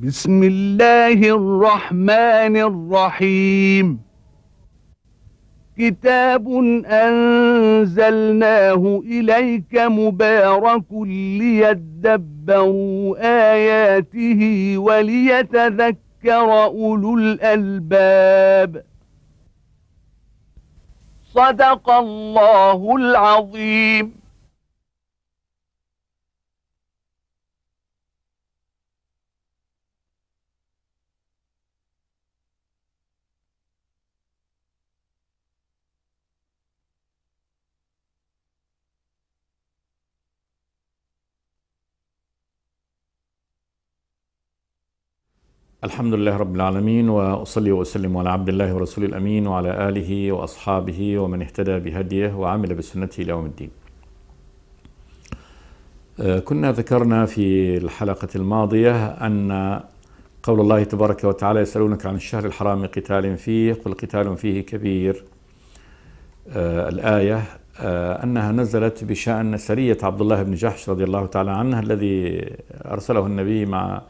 بسم الله الرحمن الرحيم. كتاب أنزلناه إليك مبارك ليدبروا آياته وليتذكر أولو الألباب. صدق الله العظيم. الحمد لله رب العالمين، وأصلي وأسلم على عبد الله ورسول الأمين وعلى آله وأصحابه ومن اهتدى بهديه وعمل بسنته إلى يوم الدين. كنا ذكرنا في الحلقة الماضية أن قول الله تبارك وتعالى: يسألونك عن الشهر الحرام قتال فيه قل قتال فيه كبير، الآية أنها نزلت بشأن سرية عبد الله بن جحش رضي الله تعالى عنه الذي أرسله النبي مع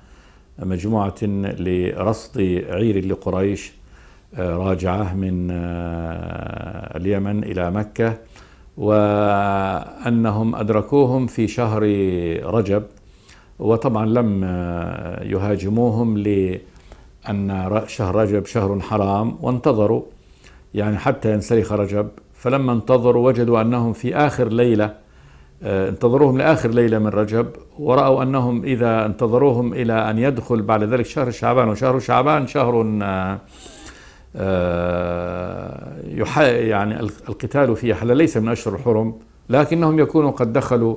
مجموعة لرصد عير لقريش راجعة من اليمن إلى مكة، وأنهم أدركوهم في شهر رجب، وطبعا لم يهاجموهم لأن شهر رجب شهر حرام، وانتظروا يعني حتى ينسلخ رجب. فلما انتظروا وجدوا أنهم في آخر ليلة، انتظروهم لآخر ليلة من رجب، ورأوا أنهم إذا انتظروهم إلى أن يدخل بعد ذلك شهر شعبان، وشهر شعبان شهر يعني القتال فيه حل، ليس من أشهر الحرم، لكنهم يكونوا قد دخلوا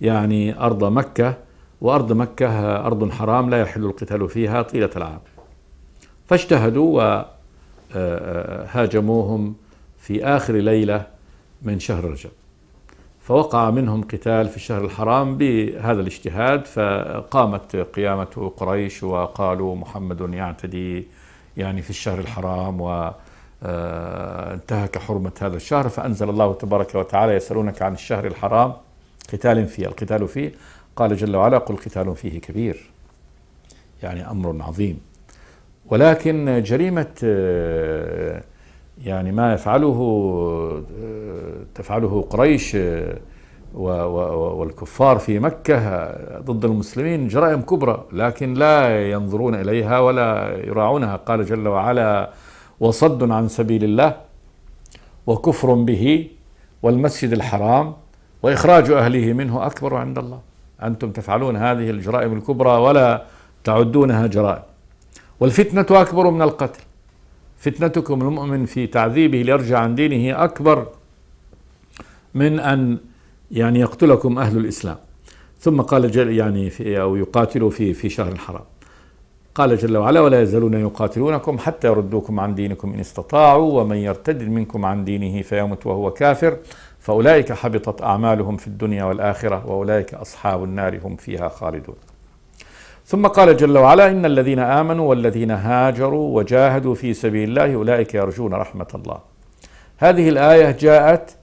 يعني أرض مكة، وأرض مكة أرض حرام لا يحل القتال فيها طيلة العام. فاجتهدوا وهاجموهم في آخر ليلة من شهر رجب، فوقع منهم قتال في الشهر الحرام بهذا الاجتهاد. فقامت قيامة قريش وقالوا: محمد يعتدي يعني في الشهر الحرام وانتهك حرمة هذا الشهر. فأنزل الله تبارك وتعالى: يسألونك عن الشهر الحرام قتال فيه القتال فيه قال جل وعلا: قل قتال فيه كبير، يعني أمر عظيم. ولكن جريمة يعني ما تفعله قريش والكفار في مكة ضد المسلمين جرائم كبرى، لكن لا ينظرون إليها ولا يراعونها. قال جل وعلا: وصد عن سبيل الله وكفر به والمسجد الحرام وإخراج أهله منه أكبر عند الله. أنتم تفعلون هذه الجرائم الكبرى ولا تعدونها جرائم، والفتنة أكبر من القتل. فتنتكم المؤمن في تعذيبه ليرجع عن دينه أكبر من أن يعني يقتلكم أهل الإسلام. ثم قال يعني أو يقاتلوا في شهر الحرام. قال جل وعلا: ولا يزالون يقاتلونكم حتى يردوكم عن دينكم إن استطاعوا ومن يرتد منكم عن دينه فيمت وهو كافر فأولئك حبطت أعمالهم في الدنيا والآخرة وأولئك أصحاب النار هم فيها خالدون. ثم قال جل وعلا: إن الذين آمنوا والذين هاجروا وجاهدوا في سبيل الله أولئك يرجون رحمة الله. هذه الآية جاءت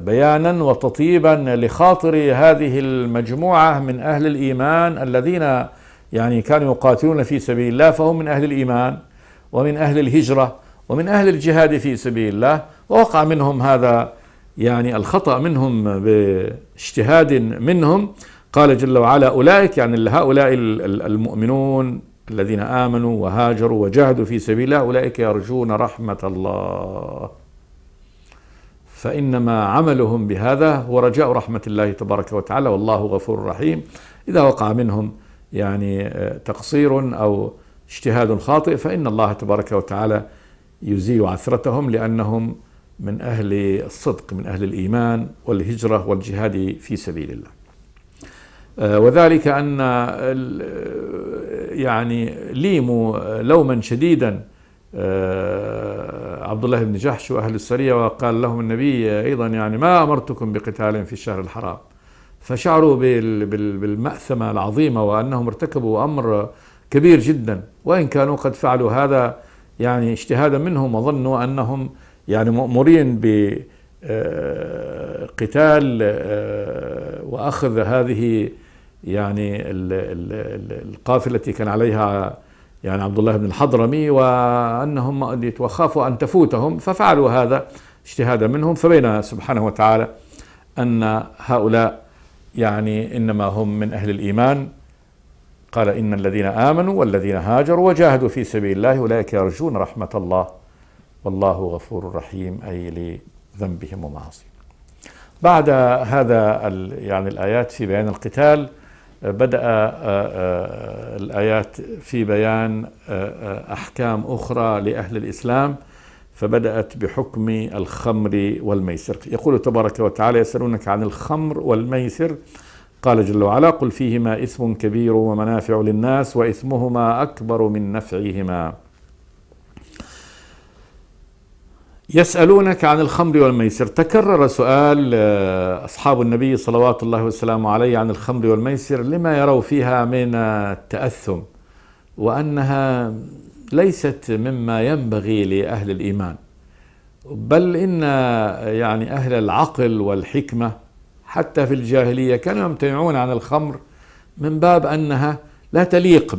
بيانا وتطيبا لخاطر هذه المجموعة من أهل الإيمان الذين يعني كانوا يقاتلون في سبيل الله، فهم من أهل الإيمان ومن أهل الهجرة ومن أهل الجهاد في سبيل الله، ووقع منهم هذا يعني الخطأ منهم باجتهاد منهم. قال جل وعلا: أولئك يعني هؤلاء المؤمنون الذين آمنوا وهاجروا وجاهدوا في سبيل الله أولئك يرجون رحمة الله. فإنما عملهم بهذا هو رجاء رحمة الله تبارك وتعالى، والله غفور رحيم. إذا وقع منهم يعني تقصير أو اجتهاد خاطئ فإن الله تبارك وتعالى يزيل عثرتهم، لأنهم من أهل الصدق، من أهل الإيمان والهجرة والجهاد في سبيل الله. وذلك أن يعني ليموا لوما شديدا عبد الله بن جحش وأهل السرية، وقال لهم النبي أيضا: يعني ما أمرتكم بقتال في الشهر الحرام. فشعروا بالمأثمة العظيمة وأنهم ارتكبوا أمر كبير جدا، وإن كانوا قد فعلوا هذا يعني اجتهادا منهم، وظنوا أنهم يعني مأمورين بقتال وأخذ هذه يعني القافلة التي كان عليها يعني عبد الله بن الحضرمي، وأنهم وخافوا أن تفوتهم ففعلوا هذا اجتهادا منهم. فبين سبحانه وتعالى أن هؤلاء يعني إنما هم من أهل الإيمان، قال إن الذين آمنوا والذين هاجروا وجاهدوا في سبيل الله أولئك يرجون رحمة الله والله غفور رحيم، أي لذنبهم ومعاصيهم. بعد هذا يعني الآيات في بيان القتال، بدأ الآيات في بيان أحكام أخرى لأهل الإسلام، فبدأت بحكم الخمر والميسر. يقول تبارك وتعالى: يسألونك عن الخمر والميسر، قال جل وعلا: قل فيهما إثم كبير ومنافع للناس وإثمهما أكبر من نفعهما. يسألونك عن الخمر والميسر، تكرر سؤال أصحاب النبي صلوات الله وسلامه عليه عن الخمر والميسر لما يروا فيها من التأثم، وأنها ليست مما ينبغي لأهل الإيمان، بل إن يعني أهل العقل والحكمة حتى في الجاهلية كانوا يمتنعون عن الخمر من باب أنها لا تليق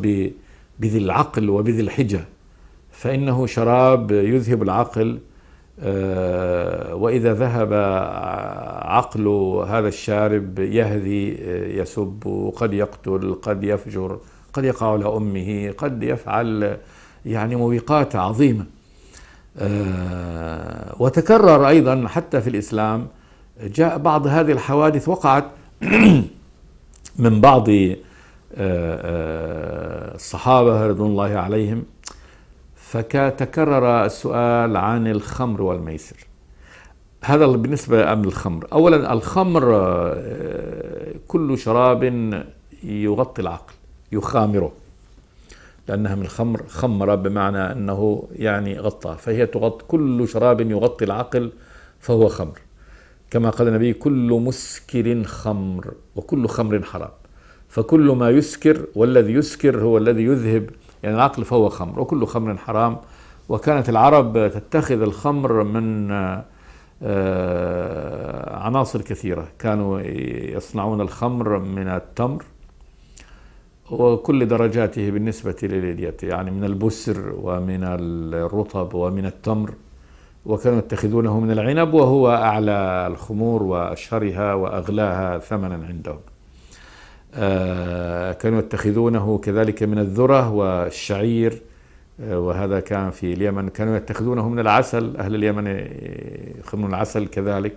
بذي العقل وبذي الحجة، فإنه شراب يذهب العقل، وإذا ذهب عقل هذا الشارب يهذي، يسب، قد يقتل، قد يفجر، قد يقع على أمه، قد يفعل يعني موبقات عظيمة. وتكرر أيضا حتى في الإسلام، جاء بعض هذه الحوادث وقعت من بعض الصحابة رضوان الله عليهم، فتكرر السؤال عن الخمر والميسر. هذا بالنسبة للخمر. أولا الخمر كل شراب يغطي العقل، يخامره، لأنها من الخمر، خمر بمعنى أنه يعني غطى، فهي تغطي. كل شراب يغطي العقل فهو خمر، كما قال النبي: كل مسكر خمر وكل خمر حرام. فكل ما يسكر، والذي يسكر هو الذي يذهب يعني العقل، فهو خمر، وكل خمر حرام. وكانت العرب تتخذ الخمر من عناصر كثيرة، كانوا يصنعون الخمر من التمر وكل درجاته بالنسبة لليد، يعني من البسر ومن الرطب ومن التمر، وكانوا يتخذونه من العنب، وهو أعلى الخمور وأشهرها وأغلاها ثمنا عندهم. كانوا يتخذونه كذلك من الذرة والشعير، وهذا كان في اليمن. كانوا يتخذونه من العسل، أهل اليمن يخمرون العسل كذلك.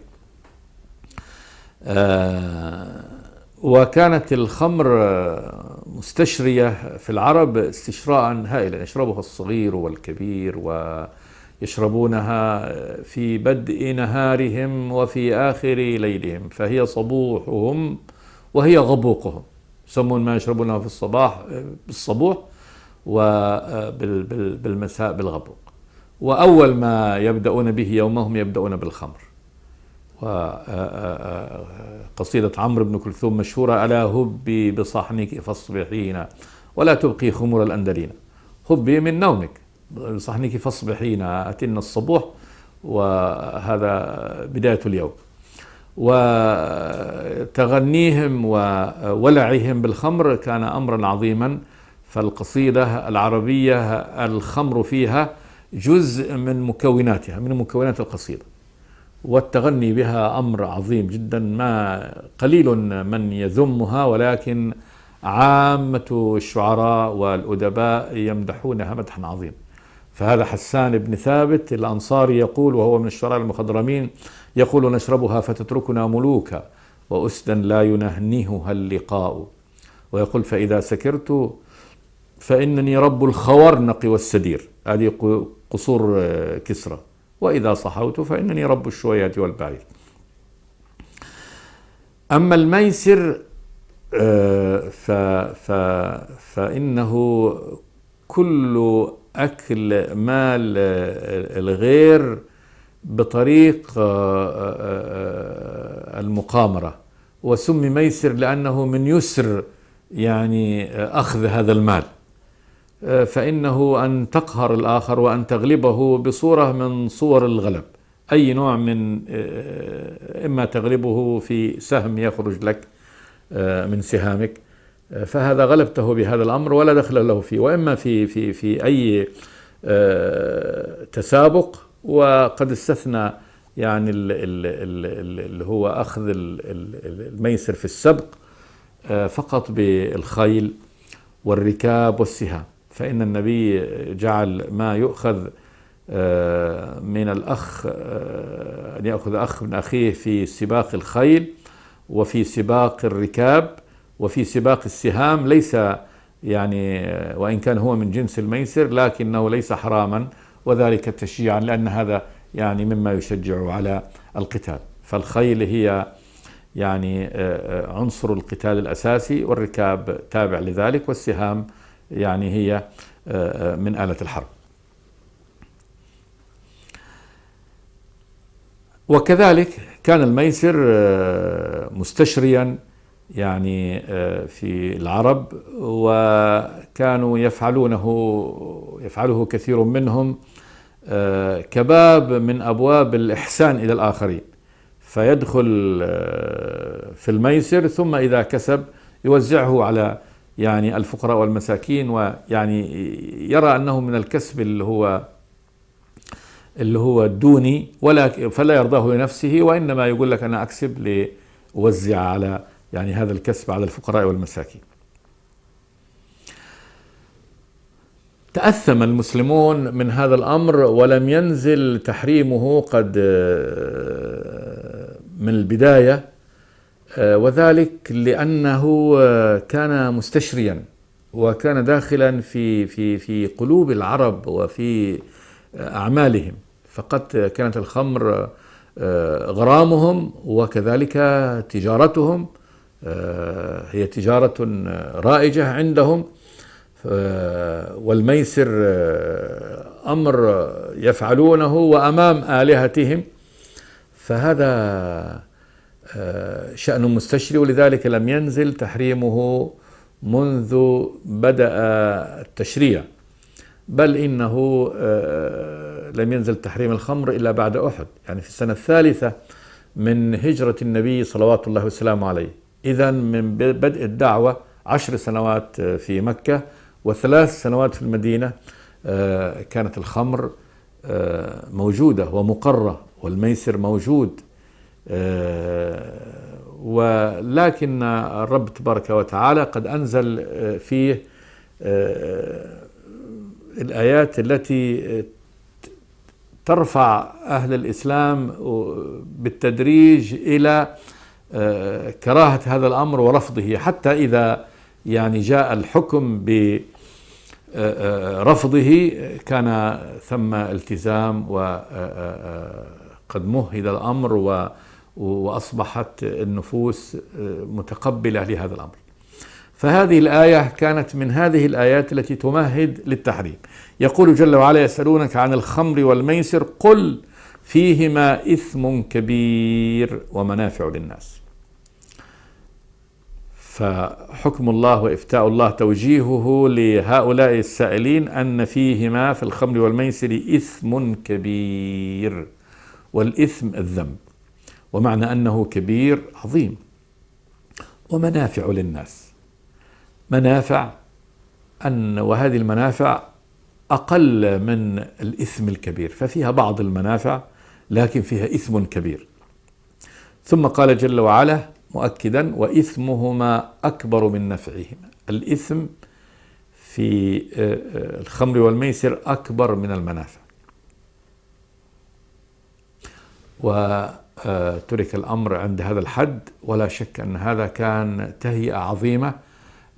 وكانت الخمر مستشرية في العرب استشراء هائلا، يشربها الصغير والكبير، ويشربونها في بدء نهارهم وفي آخر ليلهم، فهي صبوحهم وهي غبوقهم. يسمون ما يشربونه في الصباح بالصبوح، وبالمساء بالغبوق. وأول ما يبدأون به يومهم يبدأون بالخمر. وقصيدة عمرو بن كلثوم مشهورة: ألا هبي بصحنك فاصبحين ولا تبقي خمور الأندلين. هبي من نومك، بصحنك فاصبحين، أتن الصبوح، وهذا بداية اليوم. وتغنيهم وولعهم بالخمر كان أمرا عظيما. فالقصيدة العربية الخمر فيها جزء من مكوناتها، من مكونات القصيدة، والتغني بها أمر عظيم جدا، ما قليل من يذمها، ولكن عامة الشعراء والأدباء يمدحونها مدحا عظيما. فهذا حسان بن ثابت الأنصاري يقول، وهو من الشعراء المخضرمين، يقول: نشربها فتتركنا ملوكا وأسدا لا ينهنهها اللقاء. ويقول: فإذا سكرت فإنني رب الخورنق والسدير، هذه قصور كسرى، وإذا صحوت فإنني رب الشويات والبعير. أما الميسر فإنه كل أكل مال الغير بطريق المقامرة، وسمي ميسر لأنه من يسر يعني أخذ هذا المال، فإنه أن تقهر الآخر وأن تغلبه بصورة من صور الغلب، أي نوع من، إما تغلبه في سهم يخرج لك من سهامك، فهذا غلبته بهذا الأمر ولا دخل له فيه، وإما في أي تسابق، وقد استثنى يعني اللي هو أخذ الميسر في السبق فقط بالخيل والركاب والسهام، فإن النبي جعل ما يؤخذ من الأخ أن يأخذ أخ من أخيه في سباق الخيل وفي سباق الركاب وفي سباق السهام ليس يعني، وإن كان هو من جنس الميسر لكنه ليس حراما، وذلك تشجيعا لأن هذا يعني مما يشجع على القتال. فالخيل هي يعني عنصر القتال الأساسي، والركاب تابع لذلك، والسهام يعني هي من آلة الحرب. وكذلك كان الميسر مستشريا يعني في العرب، وكانوا يفعله كثير منهم كباب من أبواب الإحسان إلى الآخرين، فيدخل في الميسر ثم إذا كسب يوزعه على يعني الفقراء والمساكين، ويعني يرى أنه من الكسب اللي هو الدوني، فلا يرضاه لنفسه، وإنما يقول لك أنا أكسب لأوزع على يعني هذا الكسب على الفقراء والمساكين. تأثم المسلمون من هذا الأمر ولم ينزل تحريمه قد من البداية، وذلك لأنه كان مستشريا وكان داخلا في قلوب العرب وفي أعمالهم، فقد كانت الخمر غرامهم، وكذلك تجارتهم هي تجارة رائجة عندهم، والميسر أمر يفعلونه وأمام آلهتهم، فهذا شأن مستشري، ولذلك لم ينزل تحريمه منذ بدأ التشريع، بل إنه لم ينزل تحريم الخمر إلا بعد أحد، يعني في السنة الثالثة من هجرة النبي صلوات الله وسلامه عليه. إذن من بدء الدعوة 10 سنوات في مكة و3 سنوات في المدينة كانت الخمر موجودة ومقرة، والميسر موجود، ولكن الرب تبارك وتعالى قد أنزل فيه الآيات التي ترفع أهل الإسلام بالتدريج إلى كراهة هذا الأمر ورفضه، حتى إذا يعني جاء الحكم برفضه كان ثم التزام، وقد مهد الأمر وأصبحت النفوس متقبلة لهذا الأمر. فهذه الآية كانت من هذه الآيات التي تمهد للتحريم. يقول جل وعلا: يسألونك عن الخمر والميسر قل فيهما إثم كبير ومنافع للناس. فحكم الله وإفتاء الله توجيهه لهؤلاء السائلين أن فيهما في الخمر والميسر إثم كبير، والإثم الذنب، ومعنى أنه كبير عظيم، ومنافع للناس، منافع وهذه المنافع أقل من الإثم الكبير، ففيها بعض المنافع لكن فيها إثم كبير. ثم قال جل وعلا مؤكدا: وإثمهما أكبر من نفعهما. الإثم في الخمر والميسر أكبر من المنافع. وترك الأمر عند هذا الحد، ولا شك أن هذا كان تهيئة عظيمة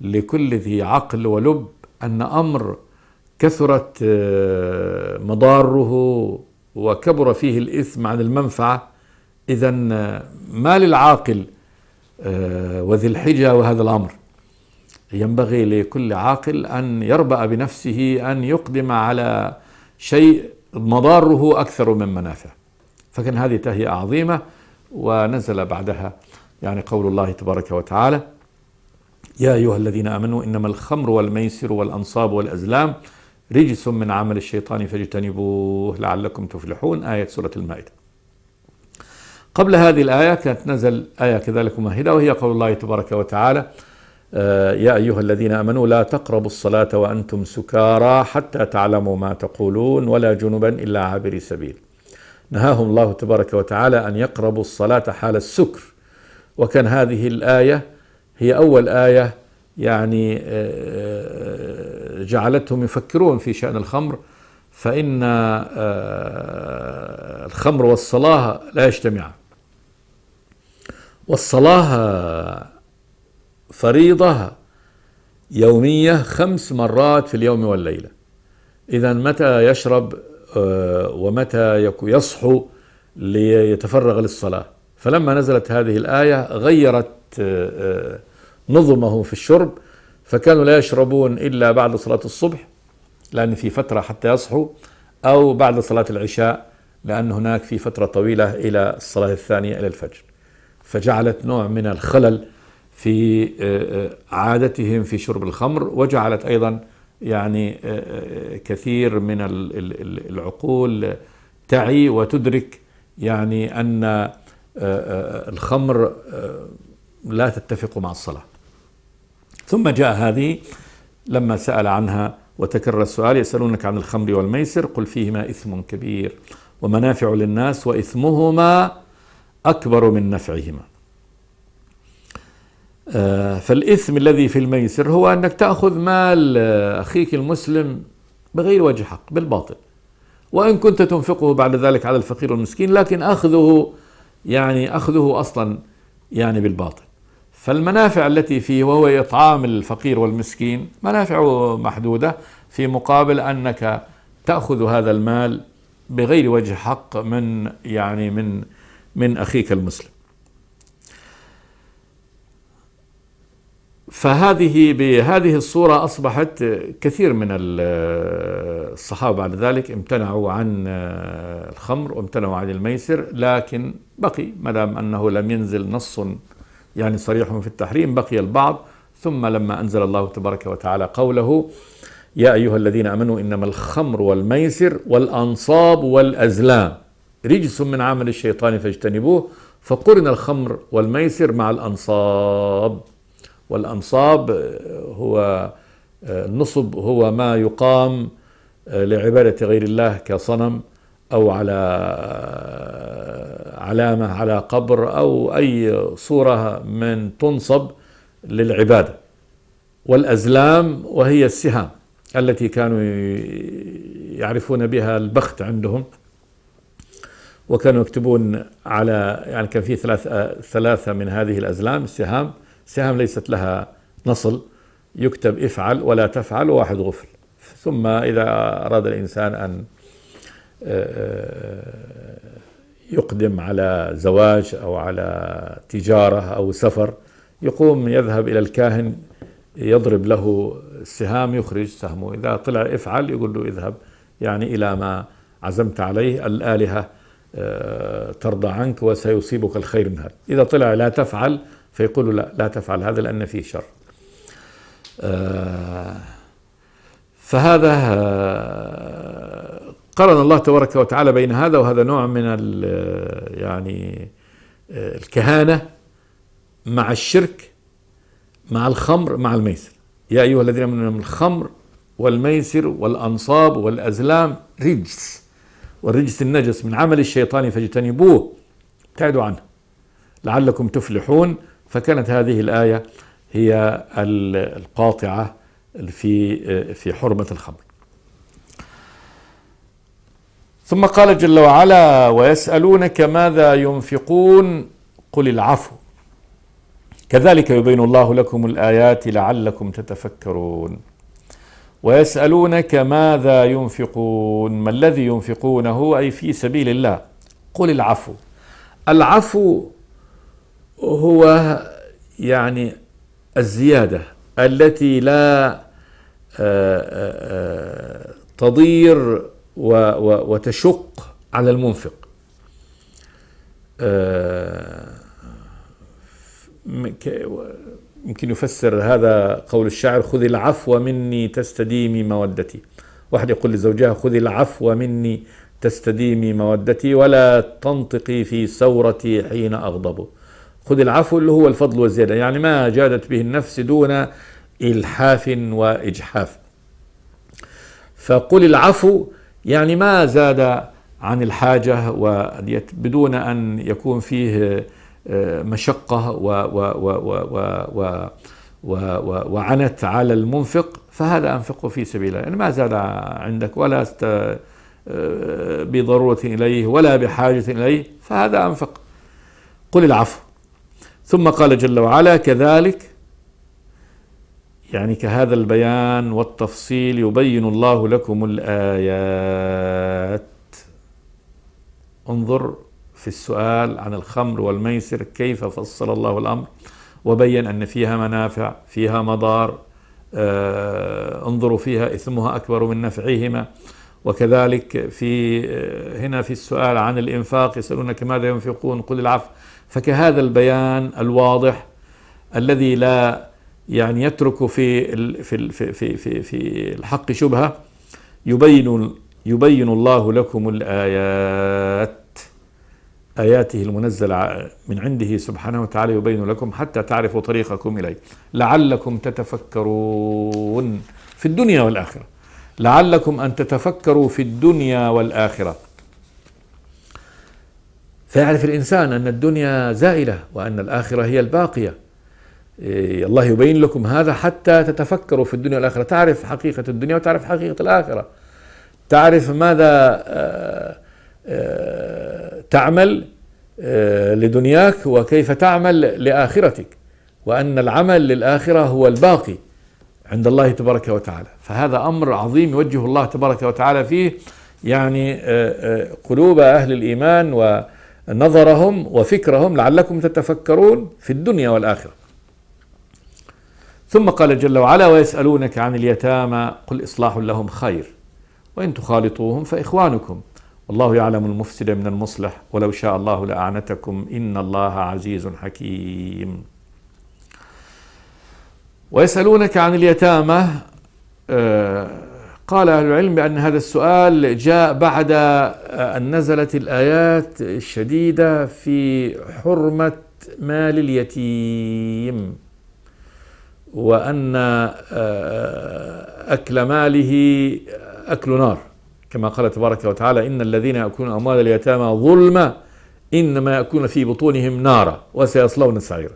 لكل ذي عقل ولب، أن أمر كثرت مضاره وكبر فيه الإثم عن المنفعة، إذن ما للعاقل وذي الحجة وهذا الأمر؟ ينبغي لكل عاقل أن يربأ بنفسه أن يقدم على شيء مضاره أكثر من منافعه. فكان هذه تهيئة عظيمة. ونزل بعدها يعني قول الله تبارك وتعالى: يا أيها الذين آمنوا إنما الخمر والميسر والأنصاب والأزلام رجس من عمل الشيطان فاجتنبوه لعلكم تفلحون. آية سورة المائدة. قبل هذه الآية كانت نزل آية كذلك ممهدة، وهي قول الله تبارك وتعالى: يا أيها الذين آمنوا لا تقربوا الصلاة وأنتم سكارى حتى تعلموا ما تقولون ولا جنبا إلا عابري سبيل. نهاهم الله تبارك وتعالى أن يقربوا الصلاة حال السكر، وكان هذه الآية هي أول آية يعني جعلتهم يفكرون في شأن الخمر، فإن الخمر والصلاة لا يجتمعان، والصلاة فريضة يومية 5 مرات في اليوم والليلة. إذا متى يشرب ومتى يصحو ليتفرغ للصلاة؟ فلما نزلت هذه الآية غيرت نظمهم في الشرب، فكانوا لا يشربون إلا بعد صلاة الصبح لأن في فترة حتى يصحوا، أو بعد صلاة العشاء لأن هناك في فترة طويلة إلى الصلاة الثانية إلى الفجر. فجعلت نوع من الخلل في عادتهم في شرب الخمر، وجعلت أيضا يعني كثير من العقول تعي وتدرك يعني أن الخمر لا تتفق مع الصلاة. ثم جاء هذه لما سأل عنها وتكرر السؤال: يسألونك عن الخمر والميسر قل فيهما إثم كبير ومنافع للناس وإثمهما أكبر من نفعهما. فالإثم الذي في الميسر هو أنك تأخذ مال أخيك المسلم بغير وجه حق، بالباطل، وإن كنت تنفقه بعد ذلك على الفقير والمسكين، لكن أخذه أصلا يعني بالباطل. فالمنافع التي فيه وهو إطعام الفقير والمسكين منافع محدودة، في مقابل أنك تأخذ هذا المال بغير وجه حق من أخيك المسلم. بهذه الصورة أصبحت كثير من الصحابة بعد ذلك امتنعوا عن الخمر وامتنعوا عن الميسر، لكن بقي ما دام أنه لم ينزل نص يعني صريح في التحريم بقي البعض. ثم لما أنزل الله تبارك وتعالى قوله: يا أيها الذين آمنوا إنما الخمر والميسر والأنصاب والأزلام رجس من عمل الشيطان فاجتنبوه، فقرن الخمر والميسر مع الأنصاب. والأنصاب هو النصب، هو ما يقام لعبادة غير الله كصنم أو على علامة على قبر أو أي صورة من تنصب للعبادة. والأزلام وهي السهام التي كانوا يعرفون بها البخت عندهم، وكانوا يكتبون على يعني كان في ثلاثة من هذه الأزلام سهام ليست لها نصل، يكتب افعل ولا تفعل وواحد غفل. ثم إذا أراد الإنسان أن يقدم على زواج أو على تجارة أو سفر، يقوم يذهب إلى الكاهن يضرب له السهام يخرج سهمه. إذا طلع افعل يقول له اذهب يعني إلى ما عزمت عليه، الآلهة ترضى عنك وسيصيبك الخير من هذا. إذا طلع لا تفعل فيقول لا تفعل هذا لأن فيه شر. فهذا قرن الله تبارك وتعالى بين هذا وهذا، نوع من يعني الكهانة مع الشرك مع الخمر مع الميسر. يا أيها الذين آمنوا من الخمر والميسر والأنصاب والأزلام رجس، والرجس النجس من عمل الشيطان فاجتنبوه، ابتعدوا عنه لعلكم تفلحون. فكانت هذه الآية هي القاطعة في حرمة الخمر. ثم قال جل وعلا: ويسألونك ماذا ينفقون قل العفو كذلك يبين الله لكم الآيات لعلكم تتفكرون. ويسألونك ماذا ينفقون، ما الذي ينفقونه؟ أي في سبيل الله. قل العفو. العفو هو يعني الزيادة التي لا تضير وتشق على المنفق. يمكن يفسر هذا قول الشاعر: خذي العفو مني تستديمي مودتي. واحد يقول لزوجها: خذي العفو مني تستديمي مودتي ولا تنطقي في سورتي حين أغضب. خذ العفو اللي هو الفضل والزيادة، يعني ما جادت به النفس دون إلحاف وإجحاف. فقل العفو يعني ما زاد عن الحاجة بدون أن يكون فيه مشقة وعنت على المنفق، فهذا أنفقه في سبيل الله. يعني ما زاد عندك ولا بضرورة إليه ولا بحاجة إليه، فهذا أنفق. قل العفو. ثم قال جل وعلا كذلك، يعني كهذا البيان والتفصيل يبين الله لكم الآيات. انظر في السؤال عن الخمر والميسر كيف فصل الله الأمر وبين أن فيها منافع، فيها مضار، انظروا فيها إثمها أكبر من نفعهما. وكذلك هنا في السؤال عن الإنفاق يسألونك ماذا ينفقون قل العفو. فكهذا البيان الواضح الذي لا يعني يترك في الحق شبهة، يبين الله لكم الآيات، آياته المنزلة من عنده سبحانه وتعالى يبين لكم حتى تعرفوا طريقكم إليه لعلكم تتفكرون في الدنيا والآخرة. لعلكم أن تتفكروا في الدنيا والآخرة. فيعرف الإنسان أن الدنيا زائلة وأن الآخرة هي الباقية. الله يبين لكم هذا حتى تتفكروا في الدنيا والآخرة، تعرف حقيقة الدنيا وتعرف حقيقة الآخرة، تعرف ماذا تعمل لدنياك وكيف تعمل لآخرتك، وأن العمل للآخرة هو الباقي عند الله تبارك وتعالى. فهذا أمر عظيم يوجه الله تبارك وتعالى فيه يعني قلوب أهل الإيمان ونظرهم وفكرهم لعلكم تتفكرون في الدنيا والآخرة. ثم قال جل وعلا ويسألونك عن اليتامى قل إصلاح لهم خير وإن تخالطوهم فإخوانكم والله يعلم المفسد من المصلح ولو شاء الله لأعنتكم إن الله عزيز حكيم. ويسألونك عن اليتامى، قال أهل العلم بأن هذا السؤال جاء بعد أن نزلت الآيات الشديدة في حرمة مال اليتيم، وأن أكل ماله أكل نار، كما قال تبارك وتعالى إن الذين يأكلون أموال اليتامى ظلما إنما يأكلون في بطونهم نارا وسيصلون سعيرا.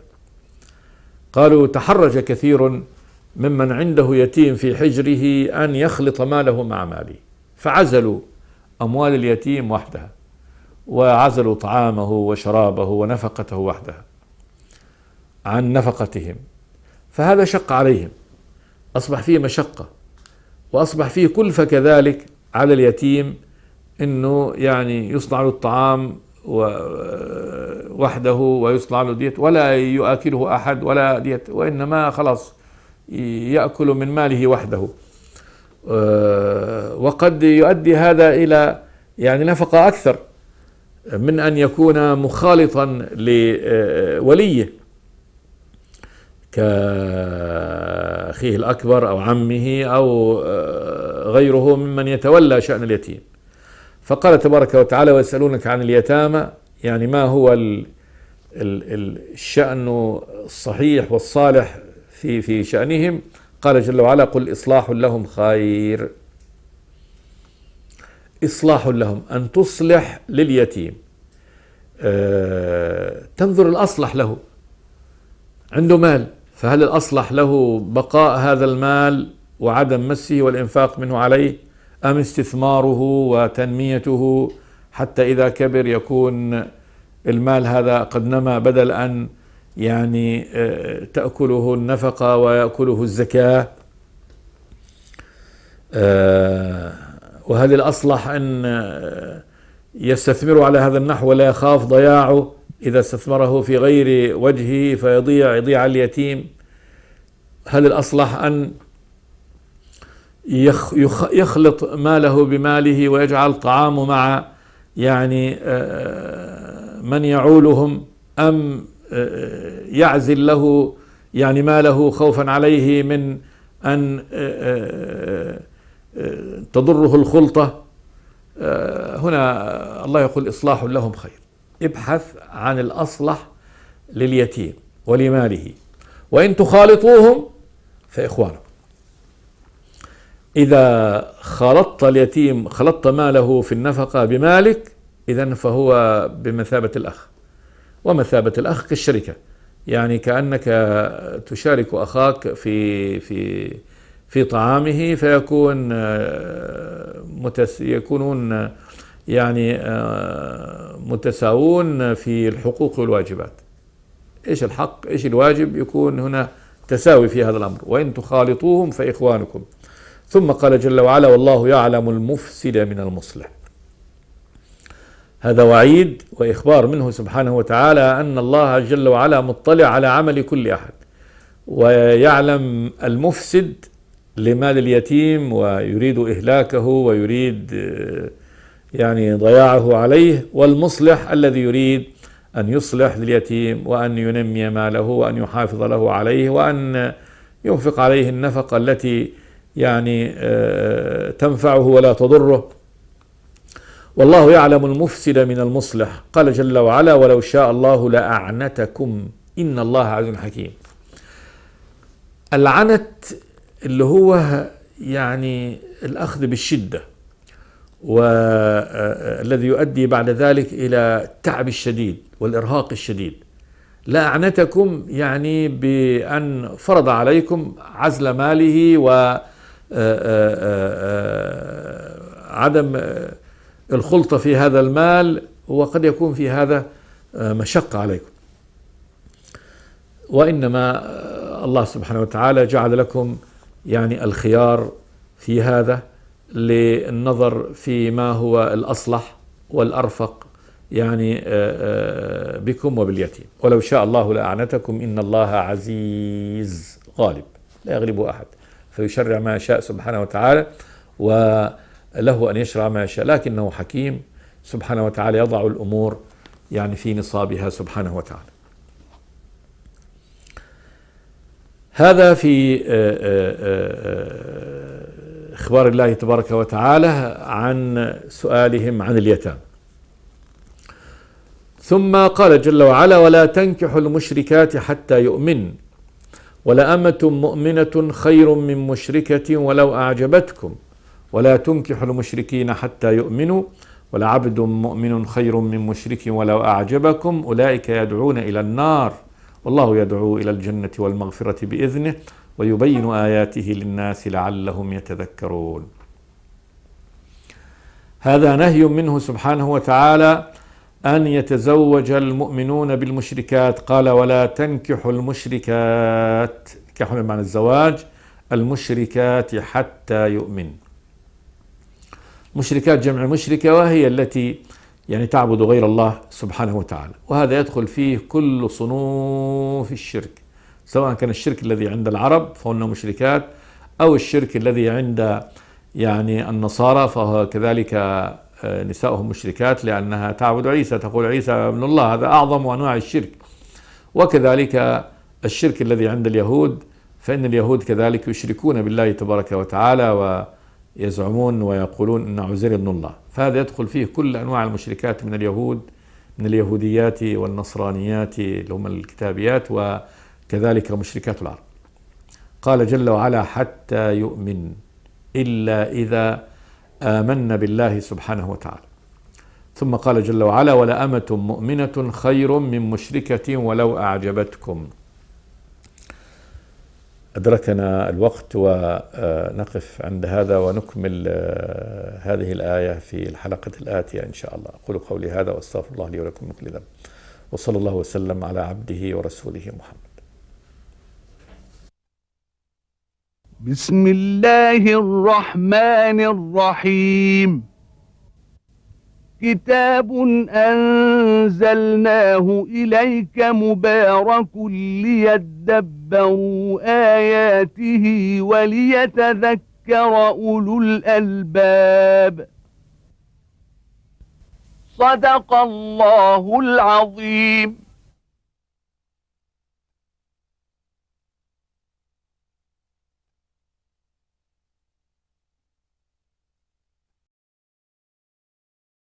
قالوا تحرج كثير ممن عنده يتيم في حجره أن يخلط ماله مع ماله، فعزلوا أموال اليتيم وحدها وعزلوا طعامه وشرابه ونفقته وحدها عن نفقتهم، فهذا شق عليهم، أصبح فيه مشقة وأصبح فيه كلفة كذلك على اليتيم، إنه يعني يصنع له الطعام وحده ويصنع له ديت ولا يؤكله أحد ولا ديت، وإنما خلاص يأكل من ماله وحده. وقد يؤدي هذا إلى يعني نفقة أكثر من أن يكون مخالطا لوليه كأخيه الأكبر أو عمه أو غيره ممن يتولى شأن اليتيم. فقال تبارك وتعالى ويسألونك عن اليتامى، يعني ما هو الشأن الصحيح والصالح في شأنهم. قال جل وعلا قل إصلاح لهم خير. إصلاح لهم أن تصلح لليتيم، تنظر الأصلح له، عنده مال، فهل الأصلح له بقاء هذا المال وعدم مسه والإنفاق منه عليه، أم استثماره وتنميته حتى إذا كبر يكون المال هذا قد نمى، بدل أن يعني تأكله النفقة ويأكله الزكاة. وهل الأصلح أن يستثمر على هذا النحو ولا يخاف ضياعه إذا استثمره في غير وجهه فيضيع اليتيم؟ هل الأصلح أن يخلط ماله بماله ويجعل طعامه مع يعني من يعولهم، أم يعزل له يعني ماله خوفا عليه من أن تضره الخلطة؟ هنا الله يقول إصلاح لهم خير. ابحث عن الأصلح لليتيم ولماله، وإن تخالطوهم فإخوانكم. إذا خلطت اليتيم، خلطت ماله في النفقة بمالك، إذن فهو بمثابة الأخ، ومثابة الأخ كالشركة، يعني كأنك تشارك أخاك في طعامه، يكونون يعني متساوون في الحقوق والواجبات. إيش الحق إيش الواجب، يكون هنا تساوي في هذا الأمر. وإن تخالطوهم فإخوانكم. ثم قال جل وعلا: والله يعلم المفسد من المصلح. هذا وعيد وإخبار منه سبحانه وتعالى أن الله جل وعلا مطلع على عمل كل أحد، ويعلم المفسد لمال اليتيم ويريد إهلاكه ويريد يعني ضياعه عليه، والمصلح الذي يريد أن يصلح لليتيم وأن ينمي ماله وأن يحافظ له عليه وأن ينفق عليه النفقة التي يعني تنفعه ولا تضره. والله يعلم المفسد من المصلح. قال جل وعلا: ولو شاء الله لأعنتكم إن الله عزيز حكيم. العنت اللي هو يعني الأخذ بالشدة، والذي يؤدي بعد ذلك إلى التعب الشديد والإرهاق الشديد. لا أعنتكم يعني بأن فرض عليكم عزل ماله وعدم الخلطة في هذا المال، وقد يكون في هذا مشقة عليكم، وإنما الله سبحانه وتعالى جعل لكم يعني الخيار في هذا للنظر في ما هو الأصلح والأرفق يعني بكم وباليتيم. ولو شاء الله لأعنتكم إن الله عزيز غالب لا يغلبه أحد، فيشرع ما يشاء سبحانه وتعالى، وله أن يشرع ما يشاء، لكنه حكيم سبحانه وتعالى يضع الأمور يعني في نصابها سبحانه وتعالى. هذا في إخبار الله تبارك وتعالى عن سؤالهم عن اليتامى. ثم قال جل وعلا: ولا تنكحوا المشركات حتى يؤمن، ولأمة مؤمنة خير من مشركة ولو أعجبتكم، ولا تنكحوا المشركين حتى يؤمنوا، ولعبد مؤمن خير من مشرك ولو أعجبكم، أولئك يدعون إلى النار والله يدعو إلى الجنة والمغفرة بإذنه ويبين آياته للناس لعلهم يتذكرون. هذا نهي منه سبحانه وتعالى أن يتزوج المؤمنون بالمشركات. قال: ولا تنكحوا المشركات، نكاح بمعنى الزواج، المشركات حتى يؤمن. مشركات جمع مشركة، وهي التي يعني تعبد غير الله سبحانه وتعالى، وهذا يدخل فيه كل صنوف الشرك، سواء كان الشرك الذي عند العرب فهن مشركات، أو الشرك الذي عند يعني النصارى فهو كذلك نساؤهم مشركات، لأنها تعبد عيسى، تقول عيسى ابن الله، هذا أعظم أنواع الشرك. وكذلك الشرك الذي عند اليهود، فإن اليهود كذلك يشركون بالله تبارك وتعالى ويزعمون ويقولون إن عزير ابن الله، فهذا يدخل فيه كل أنواع المشركات من اليهود، من اليهوديات والنصرانيات اللي هم الكتابيات، وكذلك مشركات العرب. قال جل وعلا: حتى يؤمن، إلا إذا آمنا بالله سبحانه وتعالى. ثم قال جل وعلا: ولأمة مؤمنة خير من مشركة ولو أعجبتكم. أدركنا الوقت ونقف عند هذا ونكمل هذه الآية في الحلقة الآتية إن شاء الله. أقول قولي هذا وأستغفر الله لي ولكم من كل ذنب، وصلى الله وسلم على عبده ورسوله محمد. بسم الله الرحمن الرحيم. كتاب أنزلناه إليك مبارك ليدبروا آياته وليتذكر أولو الألباب. صدق الله العظيم.